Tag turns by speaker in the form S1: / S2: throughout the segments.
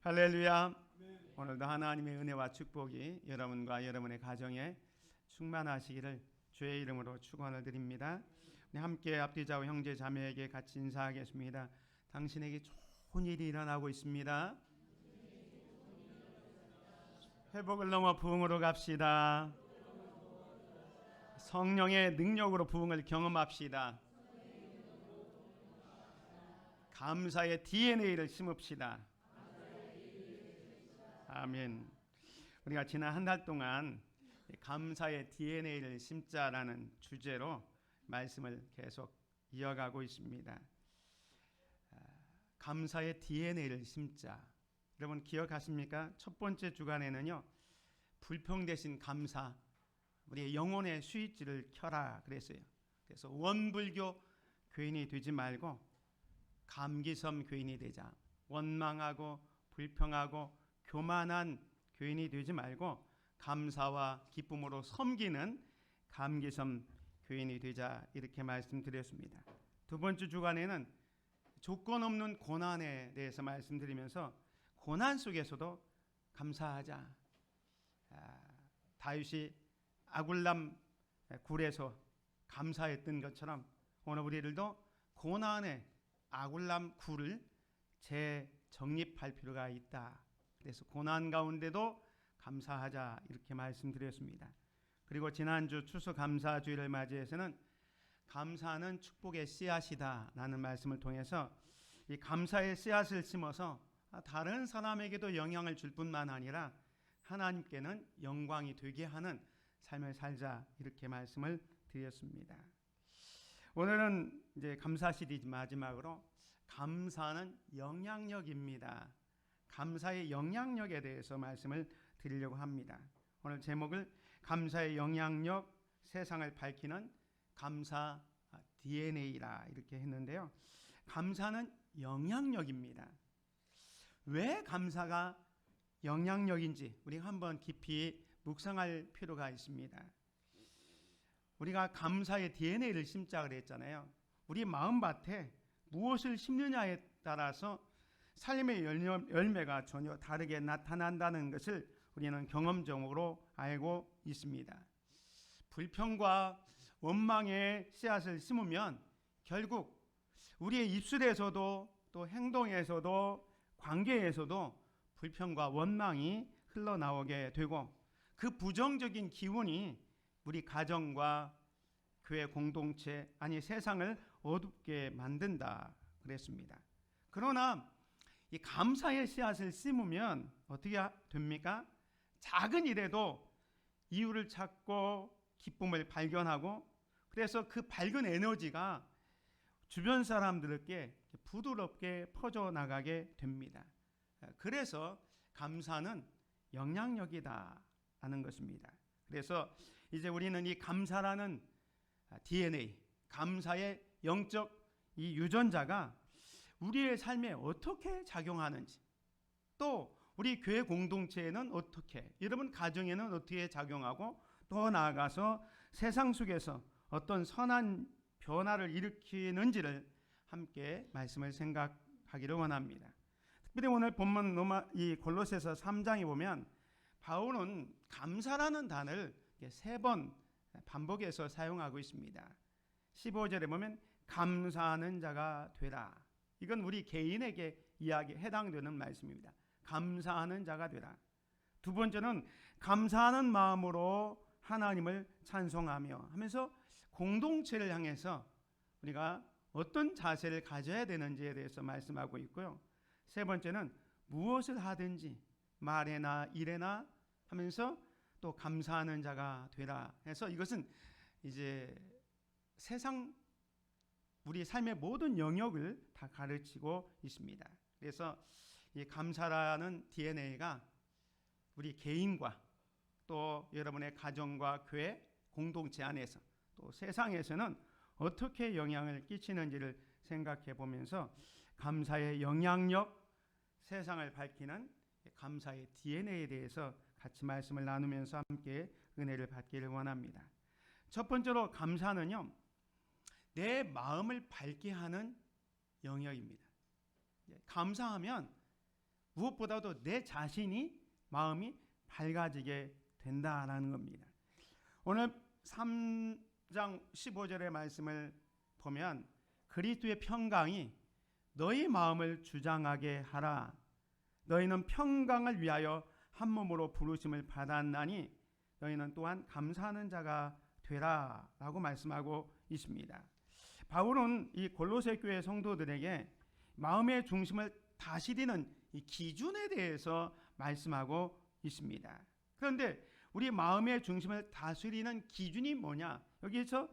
S1: 할렐루야. 오늘도 하나님의 은혜와 축복이 여러분과 여러분의 가정에 충만하시기를 주의 이름으로 축원을 드립니다. 함께 앞뒤 좌우 형제 자매에게 같이 인사하겠습니다. 당신에게 좋은 일이 일어나고 있습니다. 회복을 넘어 부흥으로 갑시다. 성령의 능력으로 부흥을 경험합시다. 감사의 DNA를 심읍시다. 아멘. 우리가 지난 한 달 동안 감사의 DNA를 심자라는 주제로 말씀을 계속 이어가고 있습니다. 감사의 DNA를 심자. 여러분 기억하십니까? 첫 번째 주간에는요, 불평 대신 감사, 우리의 영혼의 스위치를 켜라 그랬어요. 그래서 원불교 교인이 되지 말고 감기섬 교인이 되자. 원망하고 불평하고 교만한 교인이 되지 말고 감사와 기쁨으로 섬기는 감기섬 교인이 되자, 이렇게 말씀드렸습니다. 두 번째 주간에는 조건 없는 고난에 대해서 말씀드리면서 고난 속에서도 감사하자. 다윗이 아굴람 굴에서 감사했던 것처럼 오늘 우리들도 고난의 아굴람 굴을 재정립할 필요가 있다. 그래서 고난 가운데도 감사하자, 이렇게 말씀드렸습니다. 그리고 지난주 추수감사주일을 맞이해서는 감사는 축복의 씨앗이다 라는 말씀을 통해서 이 감사의 씨앗을 심어서 다른 사람에게도 영향을 줄 뿐만 아니라 하나님께는 영광이 되게 하는 삶을 살자, 이렇게 말씀을 드렸습니다. 오늘은 이제 감사 시리즈 마지막으로 감사는 영향력입니다. 감사의 영향력에 대해서 말씀을 드리려고 합니다. 오늘 제목을 감사의 영향력, 세상을 밝히는 감사 DNA라 이렇게 했는데요. 감사는 영향력입니다. 왜 감사가 영향력인지 우리가 한번 깊이 묵상할 필요가 있습니다. 우리가 감사의 DNA를 심자 그랬잖아요. 우리 마음밭에 무엇을 심느냐에 따라서 삶의 열매가 전혀 다르게 나타난다는 것을 우리는 경험적으로 알고 있습니다. 불평과 원망의 씨앗을 심으면 결국 우리의 입술에서도 또 행동에서도 관계에서도 불평과 원망이 흘러나오게 되고 그 부정적인 기운이 우리 가정과 교회 공동체, 아니 세상을 어둡게 만든다 그랬습니다. 그러나 이 감사의 씨앗을 심으면 어떻게 됩니까? 작은 일에도 이유를 찾고 기쁨을 발견하고, 그래서 그 밝은 에너지가 주변 사람들에게 부드럽게 퍼져나가게 됩니다. 그래서 감사는 영향력이다 하는 것입니다. 그래서 이제 우리는 이 감사라는 DNA, 감사의 영적 이 유전자가 우리의 삶에 어떻게 작용하는지, 또 우리 교회 공동체에는 어떻게, 여러분 가정에는 어떻게 작용하고, 또 나아가서 세상 속에서 어떤 선한 변화를 일으키는지를 함께 말씀을 생각하기를 원합니다. 특별히 오늘 본문 이 골로새서 3장에 보면 바울은 감사라는 단어를 3번 반복해서 사용하고 있습니다. 15절에 보면 감사하는 자가 되라. 이건 우리 개인에게 해당되는 말씀입니다. 감사하는 자가 되라. 두 번째는 감사하는 마음으로 하나님을 찬송하며 하면서 공동체를 향해서 우리가 어떤 자세를 가져야 되는지에 대해서 말씀하고 있고요. 세 번째는 무엇을 하든지 말에나 일에나 하면서 또 감사하는 자가 되라 해서 이것은 이제 세상 우리 삶의 모든 영역을 다 가르치고 있습니다. 그래서 이 감사라는 DNA가 우리 개인과 또 여러분의 가정과 교회 공동체 안에서 또 세상에서는 어떻게 영향을 끼치는지를 생각해 보면서 감사의 영향력, 세상을 밝히는 감사의 DNA에 대해서 같이 말씀을 나누면서 함께 은혜를 받기를 원합니다. 첫 번째로 감사는요, 내 마음을 밝게 하는 영역입니다. 감사하면 무엇보다도 내 자신이 마음이 밝아지게 된다라는 겁니다. 오늘 3장 15절의 말씀을 보면 그리스도의 평강이 너희 마음을 주장하게 하라. 너희는 평강을 위하여 한 몸으로 부르심을 받았나니 너희는 또한 감사하는 자가 되라 라고 말씀하고 있습니다. 바울은 이 골로새 교회 성도들에게 마음의 중심을 다스리는 이 기준에 대해서 말씀하고 있습니다. 그런데 우리 마음의 중심을 다스리는 기준이 뭐냐? 여기서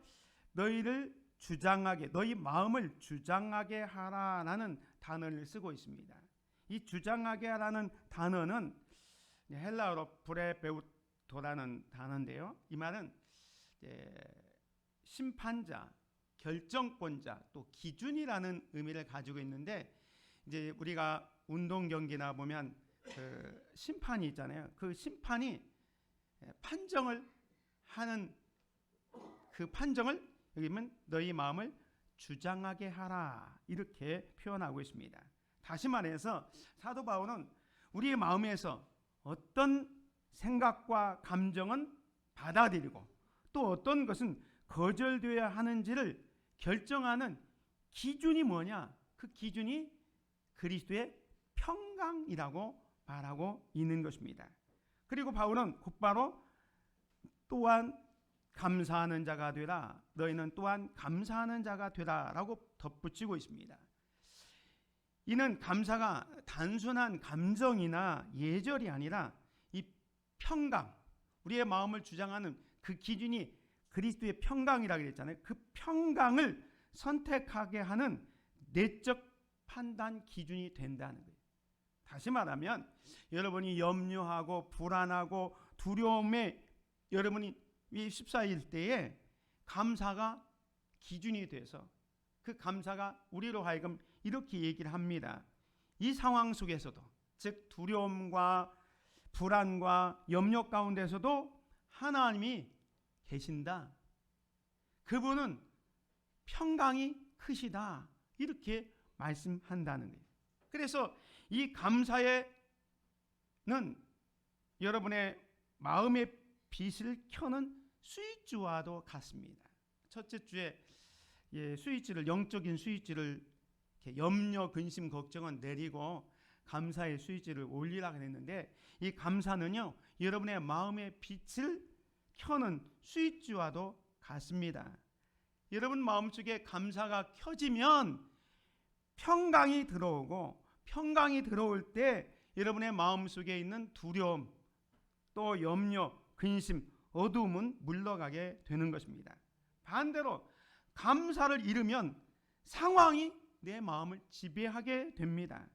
S1: 너희 마음을 주장하게 하라라는 단어를 쓰고 있습니다. 이 주장하게 하라는 단어는 헬라어로 브레베우토라는 단어인데요. 이 말은 심판자, 결정권자, 또 기준이라는 의미를 가지고 있는데, 이제 우리가 운동 경기나 보면 그 심판이 있잖아요. 그 심판이 판정을 하는 그 판정을 여기 보면 너희 마음을 주장하게 하라 이렇게 표현하고 있습니다. 다시 말해서 사도 바울은 우리의 마음에서 어떤 생각과 감정은 받아들이고 또 어떤 것은 거절되어야 하는지를 결정하는 기준이 뭐냐? 그 기준이 그리스도의 평강이라고 말하고 있는 것입니다. 그리고 바울은 곧바로 또한 감사하는 자가 되라. 너희는 또한 감사하는 자가 되라 라고 덧붙이고 있습니다. 이는 감사가 단순한 감정이나 예절이 아니라 이 평강, 우리의 마음을 주장하는 그 기준이 그리스도의 평강이라고 그랬잖아요. 그 평강을 선택하게 하는 내적 판단 기준이 된다는 거예요. 다시 말하면 여러분이 염려하고 불안하고 두려움에 여러분이 휩싸일 때에 감사가 기준이 돼서 그 감사가 우리로 하여금 이렇게 얘기를 합니다. 이 상황 속에서도, 즉 두려움과 불안과 염려 가운데서도 하나님이 계신다. 그분은 평강이 크시다. 이렇게 말씀한다는 거예요. 그래서 이 감사에는 여러분의 마음의 빛을 켜는 스위치와도 같습니다. 첫째 주에 스위치를, 영적인 스위치를 이렇게 염려, 근심, 걱정은 내리고 감사의 스위치를 올리라고 했는데, 이 감사는요 여러분의 마음의 빛을 켜는 스위치와도 같습니다. 여러분 마음속에 감사가 켜지면 평강이 들어오고, 평강이 들어올 때 여러분의 마음속에 있는 두려움, 또 염려, 근심, 어두움은 물러가게 되는 것입니다. 반대로 감사를 잃으면 상황이 내 마음을 지배하게 됩니다.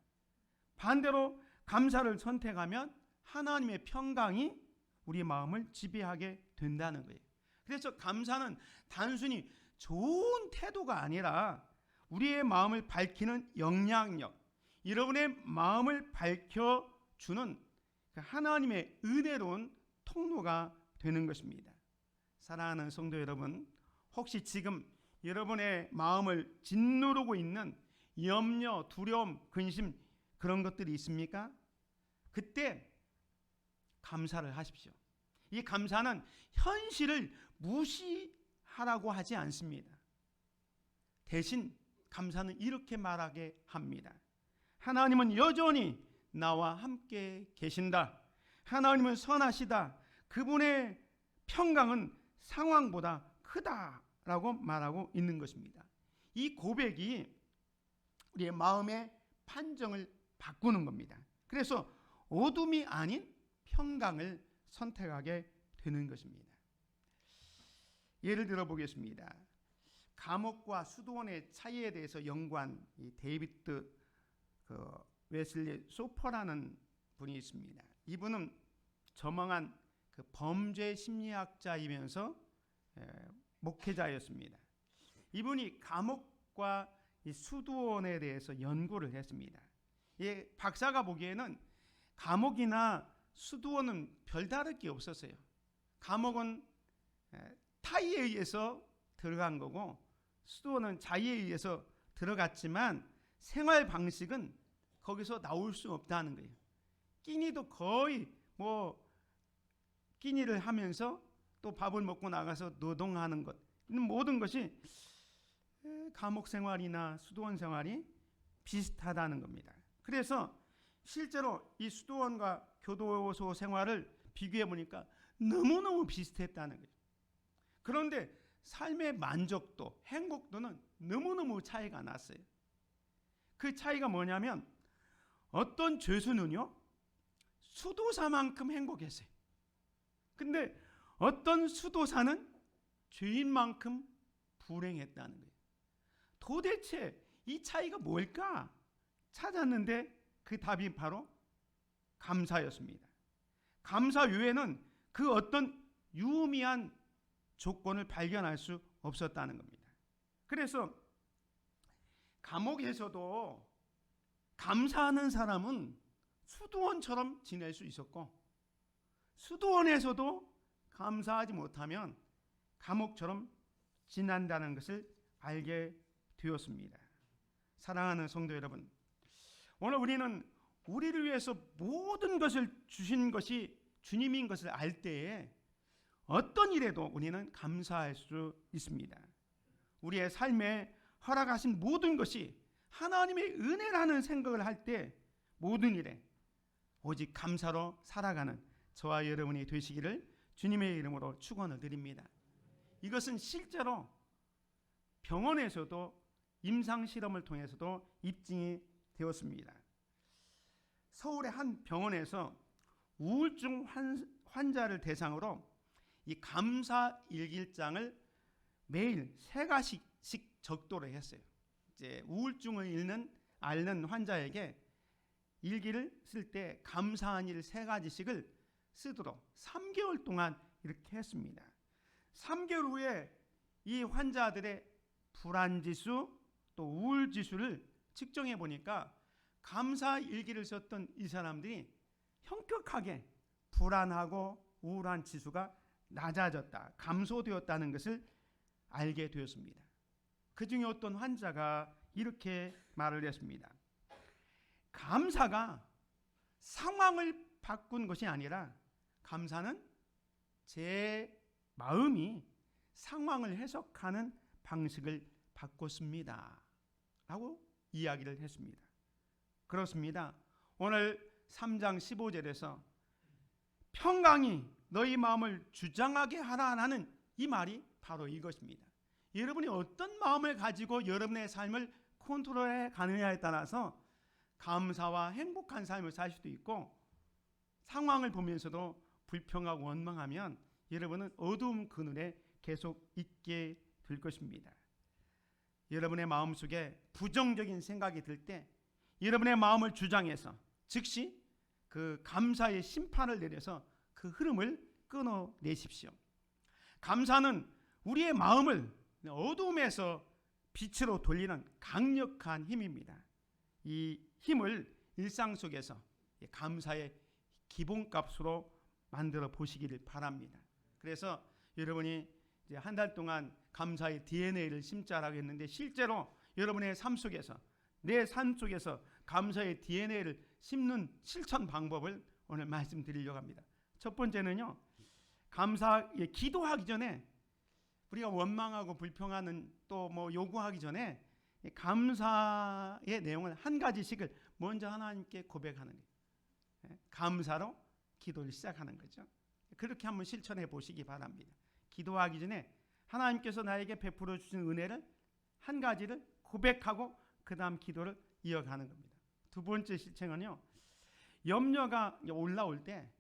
S1: 반대로 감사를 선택하면 하나님의 평강이 우리 마음을 지배하게 된다는 거예요. 그래서 감사는 단순히 좋은 태도가 아니라 우리의 마음을 밝히는 영향력, 여러분의 마음을 밝혀주는 하나님의 은혜로운 통로가 되는 것입니다. 사랑하는 성도 여러분, 혹시 지금 여러분의 마음을 짓누르고 있는 염려, 두려움, 근심 그런 것들이 있습니까? 그때 감사를 하십시오. 이 감사는 현실을 무시하라고 하지 않습니다. 대신 감사는 이렇게 말하게 합니다. 하나님은 여전히 나와 함께 계신다. 하나님은 선하시다. 그분의 평강은 상황보다 크다라고 말하고 있는 것입니다. 이 고백이 우리의 마음의 판정을 바꾸는 겁니다. 그래서 어둠이 아닌 평강을 선택하게 되는 것입니다. 예를 들어 보겠습니다. 감옥과 수도원의 차이에 대해서 연구한 이 데이비드 웨슬리 소퍼라는 분이 있습니다. 이분은 저명한 범죄 심리학자이면서 목회자였습니다. 이분이 감옥과 이 수도원에 대해서 연구를 했습니다. 이 박사가 보기에는 감옥이나 수도원은 별다를 게 없었어요. 감옥은 타의에 의해서 들어간 거고 수도원은 자의에 의해서 들어갔지만 생활 방식은 거기서 나올 수 없다는 거예요. 끼니도 거의 끼니를 하면서 또 밥을 먹고 나가서 노동하는 것, 모든 것이 감옥 생활이나 수도원 생활이 비슷하다는 겁니다. 그래서 실제로 이 수도원과 교도소 생활을 비교해 보니까 너무너무 비슷했다는 거예요. 그런데 삶의 만족도, 행복도는 너무너무 차이가 났어요. 그 차이가 뭐냐면 어떤 죄수는요, 수도사만큼 행복했어요. 근데 어떤 수도사는 죄인만큼 불행했다는 거예요. 도대체 이 차이가 뭘까 찾았는데 그 답이 바로 감사였습니다. 감사 외에는 그 어떤 유의미한 조건을 발견할 수 없었다는 겁니다. 그래서 감옥에서도 감사하는 사람은 수도원처럼 지낼 수 있었고, 수도원에서도 감사하지 못하면 감옥처럼 지낸다는 것을 알게 되었습니다. 사랑하는 성도 여러분, 오늘 우리는 우리를 위해서 모든 것을 주신 것이 주님인 것을 알 때에 어떤 일에도 우리는 감사할 수 있습니다. 우리의 삶에 허락하신 모든 것이 하나님의 은혜라는 생각을 할 때 모든 일에 오직 감사로 살아가는 저와 여러분이 되시기를 주님의 이름으로 축원을 드립니다. 이것은 실제로 병원에서도 임상실험을 통해서도 입증이 되었습니다. 서울의 한 병원에서 우울증 환자를 대상으로 이 감사 일기장을 매일 3가지씩 적도를 했어요. 이제 우울증을 앓는 환자에게 일기를 쓸 때 감사한 일 3가지씩을 쓰도록 3개월 동안 이렇게 했습니다. 3개월 후에 이 환자들의 불안지수 또 우울지수를 측정해 보니까 감사 일기를 썼던 이 사람들이 현격하게 불안하고 우울한 지수가 낮아졌다, 감소되었다는 것을 알게 되었습니다. 그 중에 어떤 환자가 이렇게 말을 했습니다. 감사가 상황을 바꾼 것이 아니라 감사는 제 마음이 상황을 해석하는 방식을 바꿨습니다 라고 이야기를 했습니다. 그렇습니다. 오늘 3장 15절에서 평강이 너희 마음을 주장하게 하라는 이 말이 바로 이것입니다. 여러분이 어떤 마음을 가지고 여러분의 삶을 컨트롤해 가느냐에 따라서 감사와 행복한 삶을 살 수도 있고, 상황을 보면서도 불평하고 원망하면 여러분은 어두움 그늘에 계속 있게 될 것입니다. 여러분의 마음속에 부정적인 생각이 들 때 여러분의 마음을 주장해서 즉시 그 감사의 심판을 내려서 그 흐름을 끊어내십시오. 감사는 우리의 마음을 어두움에서 빛으로 돌리는 강력한 힘입니다. 이 힘을 일상 속에서 감사의 기본값으로 만들어 보시기를 바랍니다. 그래서 여러분이 이제 한 달 동안 감사의 DNA를 심자라고 했는데, 실제로 여러분의 삶 속에서, 내 삶 속에서 감사의 DNA를 심는 실천 방법을 오늘 말씀드리려고 합니다. 첫 번째는요, 감사에 기도하기 전에, 우리가 원망하고 불평하는 또 요구하기 전에 감사의 내용을 1가지씩을 먼저 하나님께 고백하는 거예요. 감사로 기도를 시작하는 거죠. 그렇게 한번 실천해 보시기 바랍니다. 기도하기 전에 하나님께서 나에게 베풀어 주신 은혜를 1가지를 고백하고 그 다음 기도를 이어가는 겁니다. 두 번째 실천은요, 염려가 올라올 때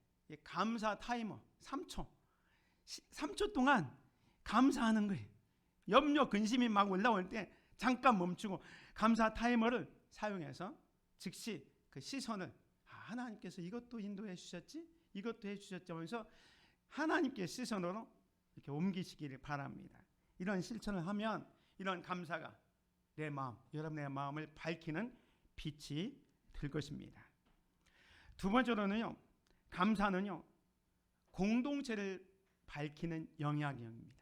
S1: 감사 타이머 3초 동안 감사하는 거예요. 염려 근심이 막 올라올 때 잠깐 멈추고 감사 타이머를 사용해서 즉시 그 시선을 하나님께서 이것도 인도해 주셨지, 이것도 해 주셨지 하면서 하나님께 시선으로 이렇게 옮기시기를 바랍니다. 이런 실천을 하면 이런 감사가 내 마음, 여러분의 마음을 밝히는 빛이 될 것입니다. 두 번째로는요, 감사는요, 공동체를 밝히는 영향력입니다.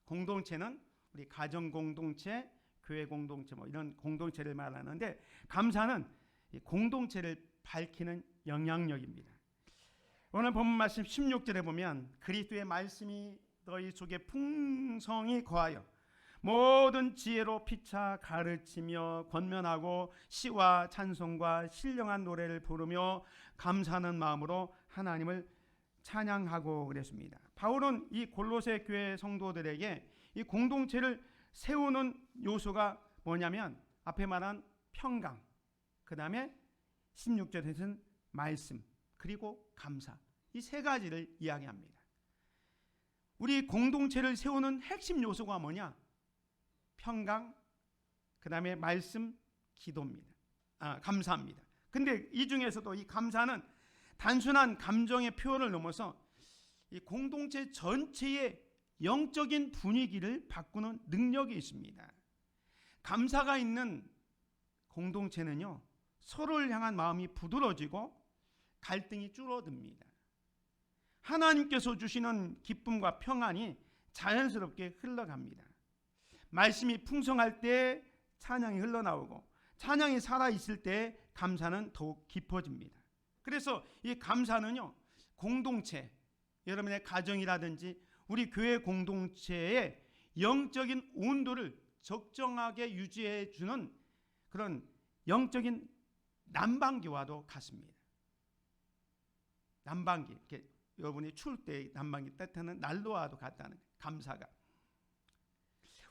S1: 공동체는 우리 가정 공동체, 교회 공동체 이런 공동체를 말하는데, 감사는 이 공동체를 밝히는 영향력입니다. 오늘 본문 말씀 16절에 보면 그리스도의 말씀이 너희 속에 풍성히 거하여 모든 지혜로 피차 가르치며 권면하고 시와 찬송과 신령한 노래를 부르며 감사하는 마음으로 하나님을 찬양하고 그랬습니다. 바울은 이 골로새 교회 성도들에게 이 공동체를 세우는 요소가 뭐냐면 앞에 말한 평강, 그 다음에 16절에서는 말씀, 그리고 감사, 이 세 가지를 이야기합니다. 우리 공동체를 세우는 핵심 요소가 뭐냐? 평강, 그 다음에 말씀, 기도입니다. 감사입니다. 근데 이 중에서도 이 감사는 단순한 감정의 표현을 넘어서 이 공동체 전체의 영적인 분위기를 바꾸는 능력이 있습니다. 감사가 있는 공동체는요, 서로를 향한 마음이 부드러워지고 갈등이 줄어듭니다. 하나님께서 주시는 기쁨과 평안이 자연스럽게 흘러갑니다. 말씀이 풍성할 때 찬양이 흘러나오고 찬양이 살아있을 때 감사는 더욱 깊어집니다. 그래서 이 감사는요, 공동체, 여러분의 가정이라든지 우리 교회 공동체의 영적인 온도를 적정하게 유지해 주는 그런 영적인 난방기와도 같습니다. 난방기, 이렇게 여러분이 추울 때 난방기 따뜻한 난로와도 같다는 감사가.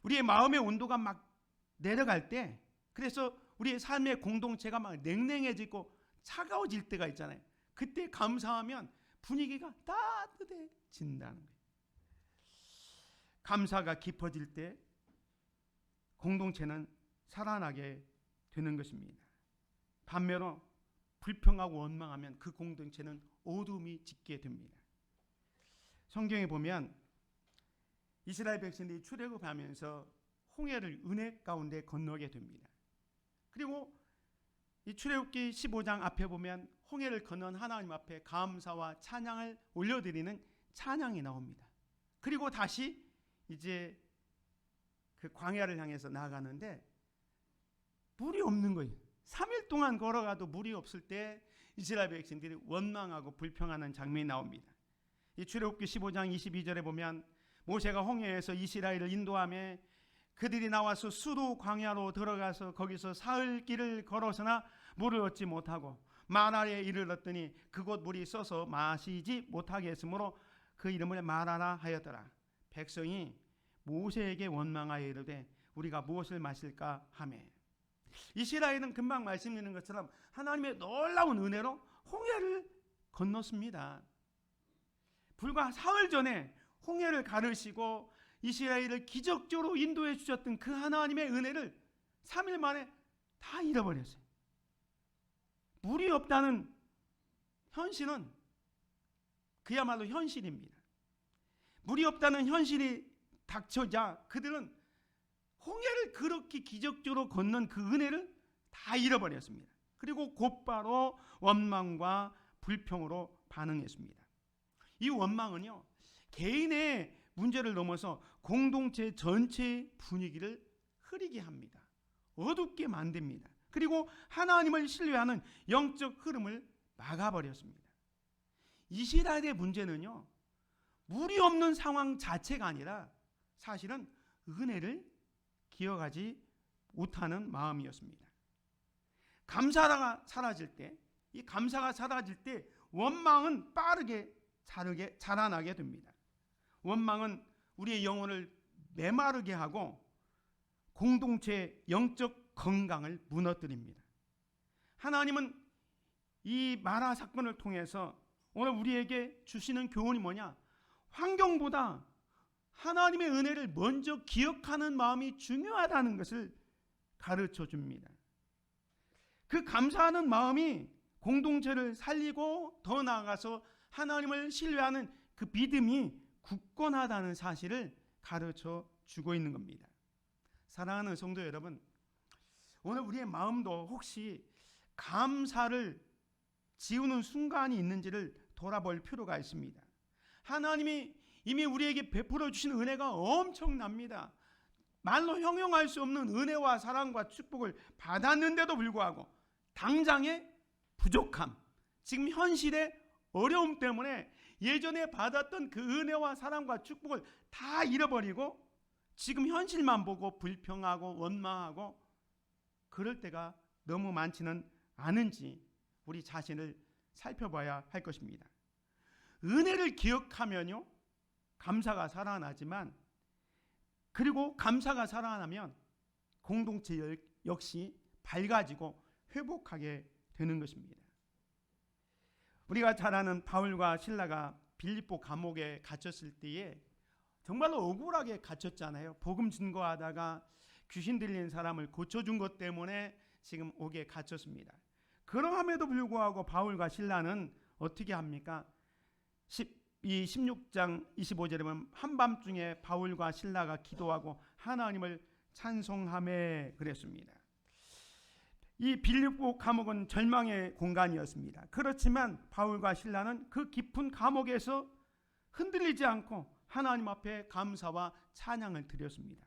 S1: 우리의 마음의 온도가 막 내려갈 때, 그래서 우리의 삶의 공동체가 막 냉랭해지고 차가워질 때가 있잖아요. 그때 감사하면 분위기가 따뜻해진다는 거예요. 감사가 깊어질 때 공동체는 살아나게 되는 것입니다. 반면에 불평하고 원망하면 그 공동체는 어둠이 짙게 됩니다. 성경에 보면 이스라엘 백성들이 출애굽하면서 홍해를 은혜 가운데 건너게 됩니다. 그리고 이 출애굽기 15장 앞에 보면 홍해를 건넌 하나님 앞에 감사와 찬양을 올려드리는 찬양이 나옵니다. 그리고 다시 이제 그 광야를 향해서 나아가는데 물이 없는 거예요. 3일 동안 걸어가도 물이 없을 때 이스라엘 백성들이 원망하고 불평하는 장면이 나옵니다. 이 출애굽기 15장 22절에 보면 모세가 홍해에서 이스라엘을 인도하며 그들이 나와서 수루 광야로 들어가서 거기서 사흘 길을 걸어서나 물을 얻지 못하고 마라에 이르렀더니 그곳 물이 써서 마시지 못하게 했으므로 그 이름을 마라라 하였더라. 백성이 모세에게 원망하여 이르되 우리가 무엇을 마실까 하며, 이스라엘은 금방 말씀드린 것처럼 하나님의 놀라운 은혜로 홍해를 건넜습니다. 불과 사흘 전에 홍해를 가르시고 이스라엘을 기적적으로 인도해 주셨던 그 하나님의 은혜를 3일 만에 다 잃어버렸어요. 물이 없다는 현실은 그야말로 현실입니다. 물이 없다는 현실이 닥쳐자 그들은 홍해를 그렇게 기적적으로 건넌 그 은혜를 다 잃어버렸습니다. 그리고 곧바로 원망과 불평으로 반응했습니다. 이 원망은요, 개인의 문제를 넘어서 공동체 전체의 분위기를 흐리게 합니다. 어둡게 만듭니다. 그리고 하나님을 신뢰하는 영적 흐름을 막아버렸습니다. 이스라엘의 문제는요, 물이 없는 상황 자체가 아니라 사실은 은혜를 기억하지 못하는 마음이었습니다. 감사가 사라질 때, 이 감사가 사라질 때 원망은 빠르게 자라나게 됩니다. 원망은 우리의 영혼을 메마르게 하고 공동체의 영적 건강을 무너뜨립니다. 하나님은 이 마라 사건을 통해서 오늘 우리에게 주시는 교훈이 뭐냐? 환경보다 하나님의 은혜를 먼저 기억하는 마음이 중요하다는 것을 가르쳐 줍니다. 그 감사하는 마음이 공동체를 살리고 더 나아가서 하나님을 신뢰하는 그 믿음이 굳건하다는 사실을 가르쳐 주고 있는 겁니다. 사랑하는 성도 여러분, 오늘 우리의 마음도 혹시 감사를 지우는 순간이 있는지를 돌아볼 필요가 있습니다. 하나님이 이미 우리에게 베풀어 주신 은혜가 엄청납니다. 말로 형용할 수 없는 은혜와 사랑과 축복을 받았는데도 불구하고 당장의 부족함, 지금 현실의 어려움 때문에 예전에 받았던 그 은혜와 사랑과 축복을 다 잃어버리고 지금 현실만 보고 불평하고 원망하고 그럴 때가 너무 많지는 않은지 우리 자신을 살펴봐야 할 것입니다. 은혜를 기억하면요, 감사가 살아나지만, 그리고 감사가 살아나면 공동체 역시 밝아지고 회복하게 되는 것입니다. 우리가 잘 아는 바울과 실라가 빌립보 감옥에 갇혔을 때에 정말로 억울하게 갇혔잖아요. 복음 증거하다가 귀신 들린 사람을 고쳐준 것 때문에 지금 옥에 갇혔습니다. 그러함에도 불구하고 바울과 실라는 어떻게 합니까? 16장 25절에 보면 한밤중에 바울과 실라가 기도하고 하나님을 찬송하며 그랬습니다. 이 빌립보 감옥은 절망의 공간이었습니다. 그렇지만 바울과 실라는 그 깊은 감옥에서 흔들리지 않고 하나님 앞에 감사와 찬양을 드렸습니다.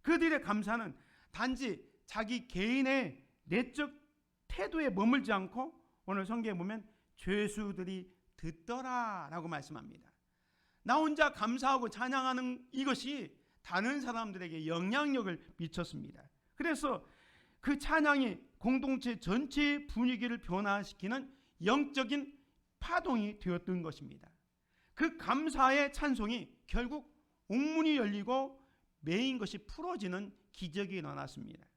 S1: 그들의 감사는 단지 자기 개인의 내적 태도에 머물지 않고 오늘 성경에 보면 죄수들이 듣더라라고 말씀합니다. 나 혼자 감사하고 찬양하는 이것이 다른 사람들에게 영향력을 미쳤습니다. 그래서 그 찬양이 공동체 전체의 분위기를 변화시키는 영적인 파동이 되었던 것입니다. 그 감사의 찬송이 결국 옥문이 열리고 매인 것이 풀어지는 기적이 일어났습니다.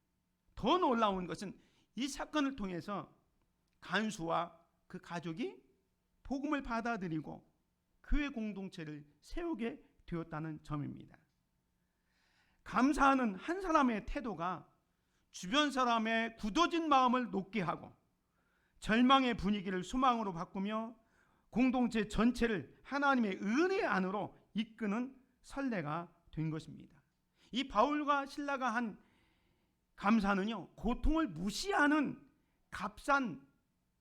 S1: 더 놀라운 것은 이 사건을 통해서 간수와 그 가족이 복음을 받아들이고 교회 공동체를 세우게 되었다는 점입니다. 감사하는 한 사람의 태도가 주변 사람의 굳어진 마음을 높게 하고 절망의 분위기를 소망으로 바꾸며 공동체 전체를 하나님의 은혜 안으로 이끄는 선례가 된 것입니다. 이 바울과 실라가 한 감사는요, 고통을 무시하는 값싼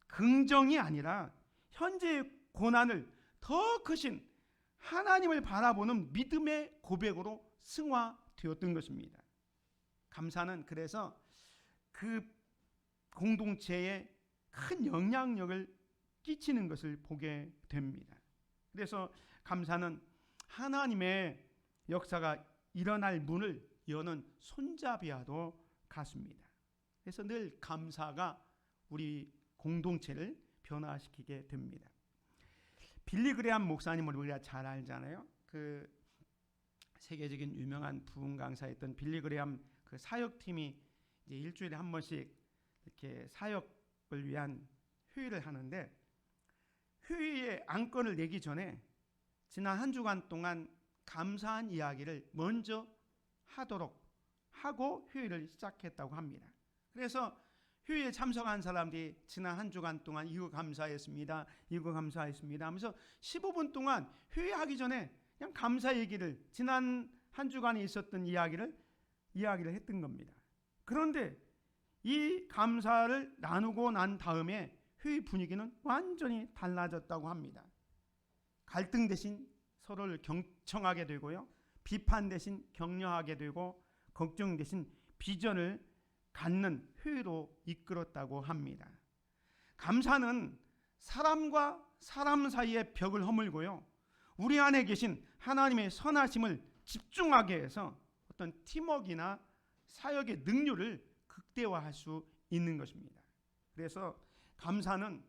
S1: 긍정이 아니라 현재의 고난을 더 크신 하나님을 바라보는 믿음의 고백으로 승화되었던 것입니다. 감사는 그래서 그 공동체에 큰 영향력을 끼치는 것을 보게 됩니다. 그래서 감사는 하나님의 역사가 일어날 문을 여는 손잡이와도 같습니다. 그래서 늘 감사가 우리 공동체를 변화시키게 됩니다. 빌리 그레함 목사님을 우리가 잘 알잖아요. 그 세계적인 유명한 부흥 강사였던 빌리 그레함 그 사역팀이 이제 일주일에 한 번씩 이렇게 사역을 위한 회의를 하는데, 회의의 안건을 내기 전에 지난 한 주간 동안 감사한 이야기를 먼저 하도록 하고 회의를 시작했다고 합니다. 그래서 회의에 참석한 사람들이 지난 한 주간 동안 이거 감사했습니다, 이거 감사했습니다 하면서 15분 동안 회의하기 전에 그냥 감사 얘기를, 지난 한 주간에 있었던 이야기를 했던 겁니다. 그런데 이 감사를 나누고 난 다음에 회의 분위기는 완전히 달라졌다고 합니다. 갈등 대신 서로를 경청하게 되고요, 비판 대신 격려하게 되고, 걱정 대신 비전을 갖는 회의로 이끌었다고 합니다. 감사는 사람과 사람 사이의 벽을 허물고요, 우리 안에 계신 하나님의 선하심을 집중하게 해서 어떤 팀워크나 사역의 능률을 극대화할 수 있는 것입니다. 그래서 감사는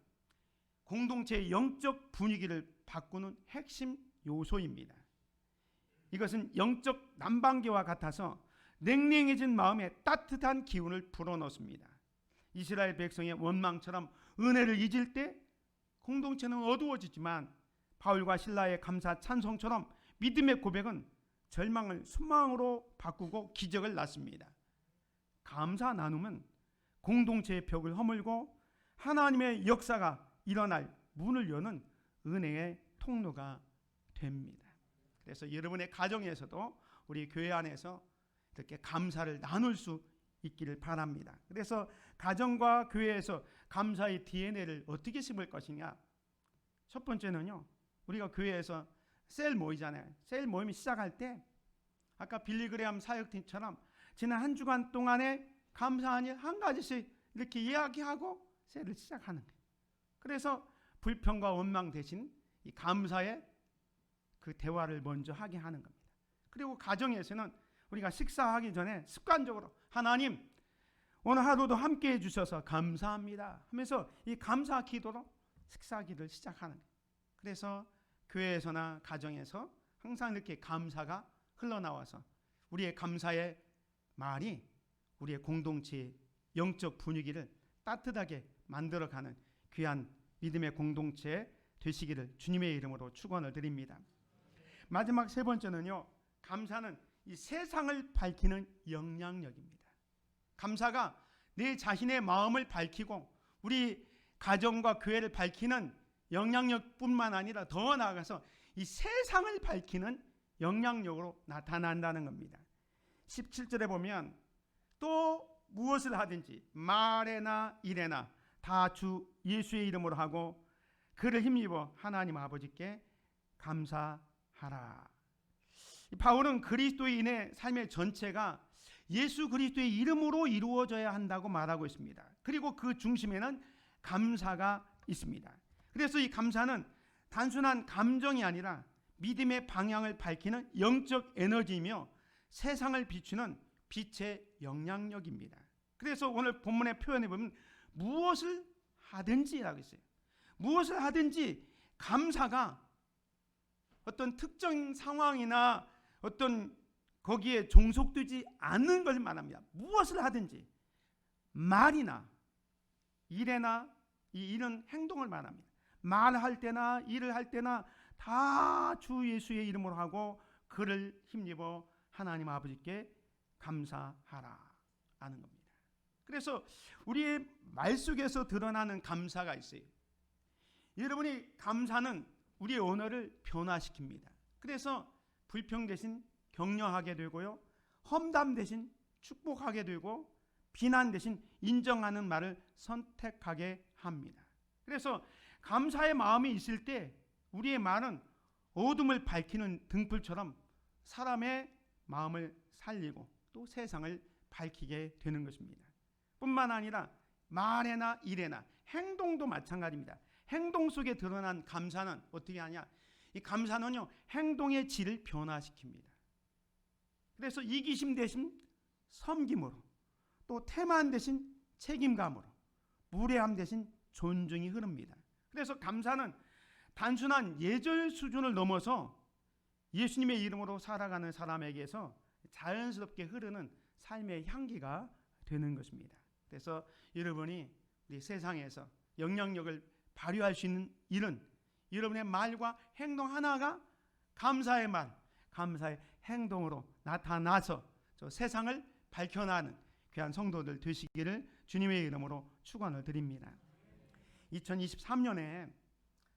S1: 공동체의 영적 분위기를 바꾸는 핵심 요소입니다. 이것은 영적 난방기와 같아서 냉랭해진 마음에 따뜻한 기운을 불어넣습니다. 이스라엘 백성의 원망처럼 은혜를 잊을 때 공동체는 어두워지지만 바울과 실라의 감사 찬송처럼 믿음의 고백은 절망을 소망으로 바꾸고 기적을 낳습니다. 감사 나눔은 공동체의 벽을 허물고 하나님의 역사가 일어날 문을 여는 은혜의 통로가 됩니다. 그래서 여러분의 가정에서도 우리 교회 안에서 이렇게 감사를 나눌 수 있기를 바랍니다. 그래서 가정과 교회에서 감사의 DNA를 어떻게 심을 것이냐. 첫 번째는요, 우리가 교회에서 셀 모이잖아요. 셀 모임이 시작할 때 아까 빌리 그레함 사역팀처럼 지난 한 주간 동안에 감사한 일 한 가지씩 이렇게 이야기하고 세를 시작하는 거예요. 그래서 불평과 원망 대신 이 감사의 그 대화를 먼저 하게 하는 겁니다. 그리고 가정에서는 우리가 식사하기 전에 습관적으로 하나님 오늘 하루도 함께 해주셔서 감사합니다 하면서 이 감사 기도로 식사하기를 시작하는 거예요. 그래서 교회에서나 가정에서 항상 이렇게 감사가 흘러나와서 우리의 감사의 말이 우리의 공동체의 영적 분위기를 따뜻하게 만들어가는 귀한 믿음의 공동체 되시기를 주님의 이름으로 축원을 드립니다. 마지막 세 번째는요, 감사는 이 세상을 밝히는 영향력입니다. 감사가 내 자신의 마음을 밝히고 우리 가정과 교회를 밝히는 영향력뿐만 아니라 더 나아가서 이 세상을 밝히는 영향력으로 나타난다는 겁니다. 17절에 보면 또 무엇을 하든지 말에나 일에나 다 주 예수의 이름으로 하고 그를 힘입어 하나님 아버지께 감사하라. 바울은 그리스도인의 삶의 전체가 예수 그리스도의 이름으로 이루어져야 한다고 말하고 있습니다. 그리고 그 중심에는 감사가 있습니다. 그래서 이 감사는 단순한 감정이 아니라 믿음의 방향을 밝히는 영적 에너지이며 세상을 비추는 빛의 영향력입니다. 그래서 오늘 본문의 표현에 보면 무엇을 하든지라고 있어요. 무엇을 하든지 감사가 어떤 특정 상황이나 어떤 거기에 종속되지 않는 것을 말합니다. 무엇을 하든지 말이나 일에나 이 이런 행동을 말합니다. 말할 때나 일을 할 때나 다 주 예수의 이름으로 하고 그를 힘입어 하나님 아버지께 감사하라 하는 겁니다. 그래서 우리의 말 속에서 드러나는 감사가 있어요. 여러분이 감사는 우리의 언어를 변화시킵니다. 그래서 불평 대신 격려하게 되고요, 험담 대신 축복하게 되고 비난 대신 인정하는 말을 선택하게 합니다. 그래서 감사의 마음이 있을 때 우리의 말은 어둠을 밝히는 등불처럼 사람의 마음을 살리고 또 세상을 밝히게 되는 것입니다. 뿐만 아니라 말에나 일에나 행동도 마찬가지입니다. 행동 속에 드러난 감사는 어떻게 하냐? 이 감사는요, 행동의 질을 변화시킵니다. 그래서 이기심 대신 섬김으로, 또 태만 대신 책임감으로, 무례함 대신 존중이 흐릅니다. 그래서 감사는 단순한 예절 수준을 넘어서 예수님의 이름으로 살아가는 사람에게서 자연스럽게 흐르는 삶의 향기가 되는 것입니다. 그래서 여러분이 우리 세상에서 영향력을 발휘할 수 있는 일은 여러분의 말과 행동 하나가 감사의 말, 감사의 행동으로 나타나서 저 세상을 밝혀나는 귀한 성도들 되시기를 주님의 이름으로 축원을 드립니다. 2023년에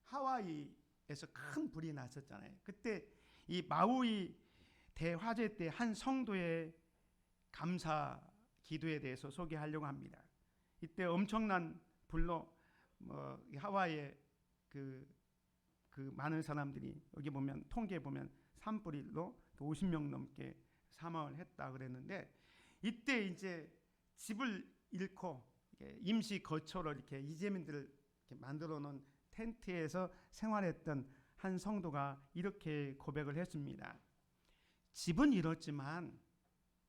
S1: 하와이에서 큰 불이 났었잖아요. 그때 이 마우이 대화재 때 한 성도의 감사 기도에 대해서 소개하려고 합니다. 이때 엄청난 불로 하와이에 그 많은 사람들이 여기 보면 통계 보면 산불로 50명 넘게 사망을 했다 그랬는데, 이때 이제 집을 잃고 임시 거처로 이렇게 이재민들을 이렇게 만들어 놓은 텐트에서 생활했던 한 성도가 이렇게 고백을 했습니다. 집은 잃었지만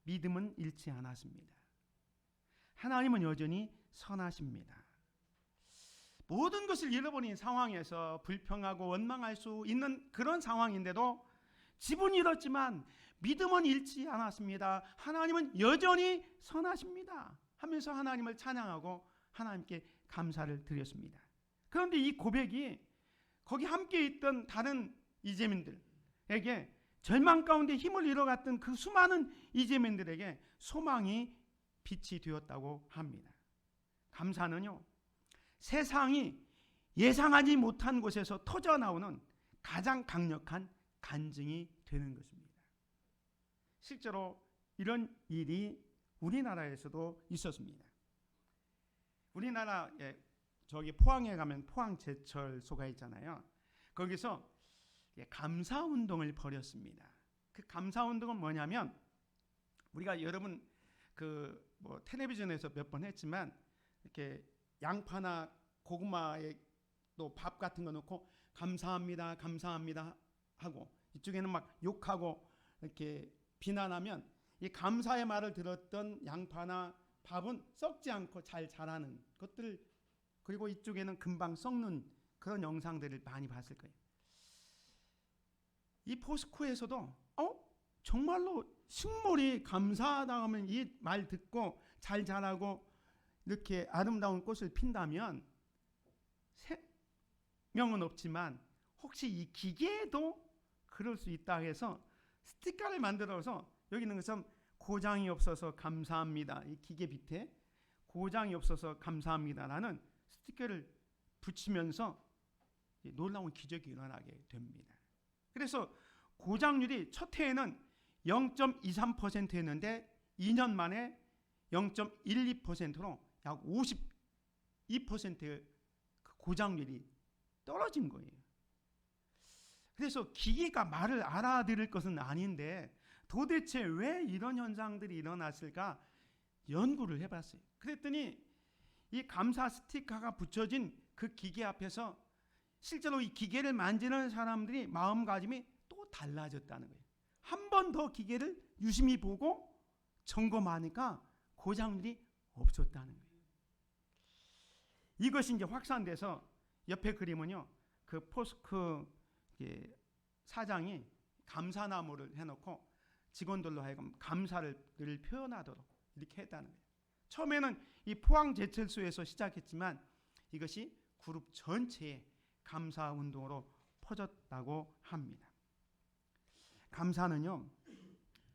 S1: 믿음은 잃지 않았습니다. 하나님은 여전히 선하십니다. 모든 것을 잃어버린 상황에서 불평하고 원망할 수 있는 그런 상황인데도 집은 잃었지만 믿음은 잃지 않았습니다. 하나님은 여전히 선하십니다 하면서 하나님을 찬양하고 하나님께 감사를 드렸습니다. 그런데 이 고백이 거기 함께 있던 다른 이재민들에게 절망 가운데 힘을 잃어갔던 그 수많은 이재민들에게 소망이 빛이 되었다고 합니다. 감사는요, 세상이 예상하지 못한 곳에서 터져나오는 가장 강력한 간증이 되는 것입니다. 실제로 이런 일이 우리나라에서도 있었습니다. 우리나라에 저기 포항에 가면 포항 제철소가 있잖아요. 거기서 감사운동을 벌였습니다. 그 감사운동은 뭐냐면 우리가 여러분 텔레비전에서 몇 번 했지만 이렇게 양파나 고구마에 또 밥 같은 거 넣고 감사합니다, 감사합니다 하고, 이쪽에는 막 욕하고 이렇게 비난하면 이 감사의 말을 들었던 양파나 밥은 썩지 않고 잘 자라는 것들, 그리고 이쪽에는 금방 썩는 그런 영상들을 많이 봤을 거예요. 이 포스코에서도 정말로 식물이 감사하다 하면 이 말 듣고 잘 자라고 이렇게 아름다운 꽃을 핀다면 생명은 없지만 혹시 이 기계에도 그럴 수 있다 해서 스티커를 만들어서 여기 있는 것처럼 고장이 없어서 감사합니다, 이 기계 밑에 고장이 없어서 감사합니다라는 스티커를 붙이면서 놀라운 기적이 일어나게 됩니다. 그래서 고장률이 첫 해에는 0.23%였는데 2년 만에 0.12%로 약 52%의 고장률이 떨어진 거예요. 그래서 기계가 말을 알아들을 것은 아닌데 도대체 왜 이런 현상들이 일어났을까 연구를 해봤어요. 그랬더니 이 감사 스티커가 붙여진 그 기계 앞에서 실제로 이 기계를 만지는 사람들이 마음가짐이 또 달라졌다는 거예요. 한 번 더 기계를 유심히 보고 점검하니까 고장률이 없었다는 거예요. 이것이 이제 확산돼서 옆에 그림은요, 그 포스코 사장이 감사나무를 해놓고 직원들로 하여금 감사를 늘 표현하도록 이렇게 했다는 거예요. 처음에는 이 포항제철소에서 시작했지만 이것이 그룹 전체에 감사 운동으로 퍼졌다고 합니다. 감사는요,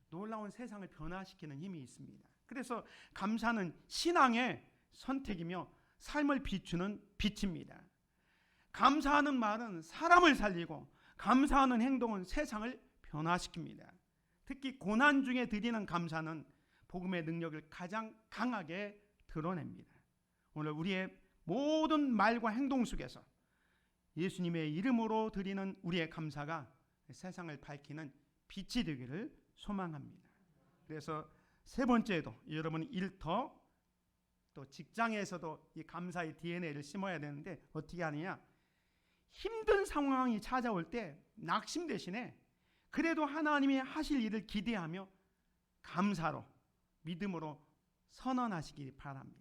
S1: 놀라운 세상을 변화시키는 힘이 있습니다. 그래서 감사는 신앙의 선택이며 삶을 비추는 빛입니다. 감사하는 말은 사람을 살리고 감사하는 행동은 세상을 변화시킵니다. 특히 고난 중에 드리는 감사는 복음의 능력을 가장 강하게 드러냅니다. 오늘 우리의 모든 말과 행동 속에서 예수님의 이름으로 드리는 우리의 감사가 세상을 밝히는 빛이 되기를 소망합니다. 그래서 세 번째도 여러분 일터 또 직장에서도 이 감사의 DNA를 심어야 되는데 어떻게 하느냐? 힘든 상황이 찾아올 때 낙심 대신에 그래도 하나님이 하실 일을 기대하며 감사로 믿음으로 선언하시기 바랍니다.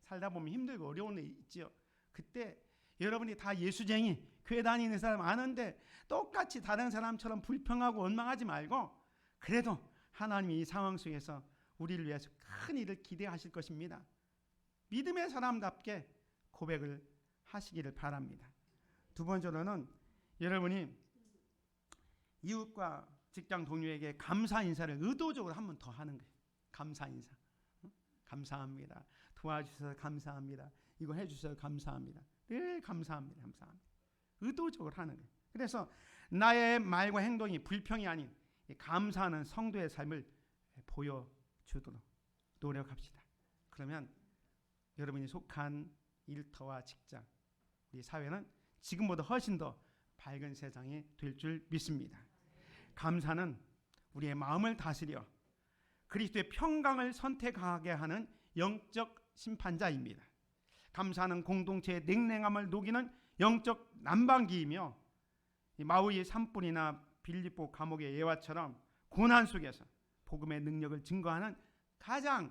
S1: 살다 보면 힘들고 어려운 일 있죠. 그때 여러분이 다 예수쟁이 교회 다니는 사람 아는데 똑같이 다른 사람처럼 불평하고 원망하지 말고 그래도 하나님이 이 상황 속에서 우리를 위해서 큰 일을 기대하실 것입니다. 믿음의 사람답게 고백을 하시기를 바랍니다. 두 번째로는 여러분이 이웃과 직장 동료에게 감사 인사를 의도적으로 한 번 더 하는 거예요. 감사 인사. 감사합니다. 도와주셔서 감사합니다. 이거 해주셔서 감사합니다. 늘 감사합니다. 감사합니다. 의도적으로 하는 거예요. 그래서 나의 말과 행동이 불평이 아닌 감사하는 성도의 삶을 보여주도록 노력합시다. 그러면 여러분이 속한 일터와 직장, 우리 사회는 지금보다 훨씬 더 밝은 세상이 될 줄 믿습니다. 감사는 우리의 마음을 다스려 그리스도의 평강을 선택하게 하는 영적 심판자입니다. 감사는 공동체의 냉랭함을 녹이는 영적 난방기이며 마우이의 산불이나 빌립보 감옥의 예화처럼 고난 속에서 복음의 능력을 증거하는 가장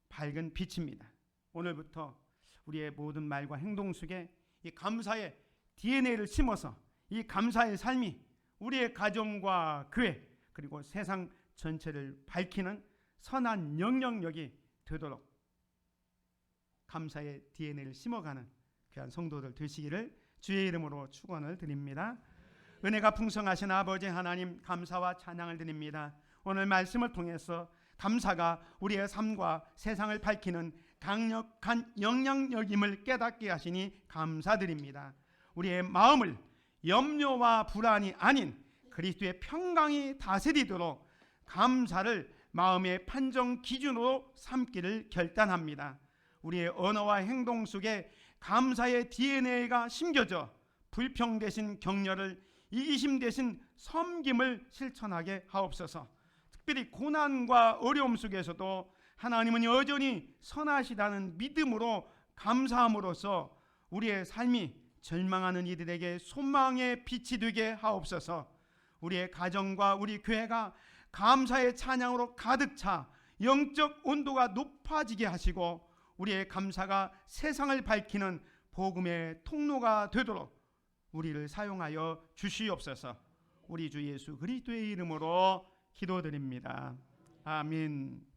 S1: 밝은 빛입니다. 오늘부터 우리의 모든 말과 행동 속에 이 감사의 DNA를 심어서 이 감사의 삶이 우리의 가정과 교회 그리고 세상 전체를 밝히는 선한 영향력이 되도록 감사의 DNA를 심어가는 귀한 성도들 되시기를 주의 이름으로 축원을 드립니다. 은혜가 풍성하신 아버지 하나님, 감사와 찬양을 드립니다. 오늘 말씀을 통해서 감사가 우리의 삶과 세상을 밝히는 강력한 영향력임을 깨닫게 하시니 감사드립니다. 우리의 마음을 염려와 불안이 아닌 그리스도의 평강이 다스리도록 감사를 마음의 판정 기준으로 삼기를 결단합니다. 우리의 언어와 행동 속에 감사의 DNA가 심겨져 불평 대신 격려를, 이기심 대신 섬김을 실천하게 하옵소서. 특별히 고난과 어려움 속에서도 하나님은 여전히 선하시다는 믿음으로 감사함으로써 우리의 삶이 절망하는 이들에게 소망의 빛이 되게 하옵소서. 우리의 가정과 우리 교회가 감사의 찬양으로 가득 차 영적 온도가 높아지게 하시고 우리의 감사가 세상을 밝히는 복음의 통로가 되도록 우리를 사용하여 주시옵소서. 우리 주 예수 그리스도의 이름으로 기도드립니다. 아멘.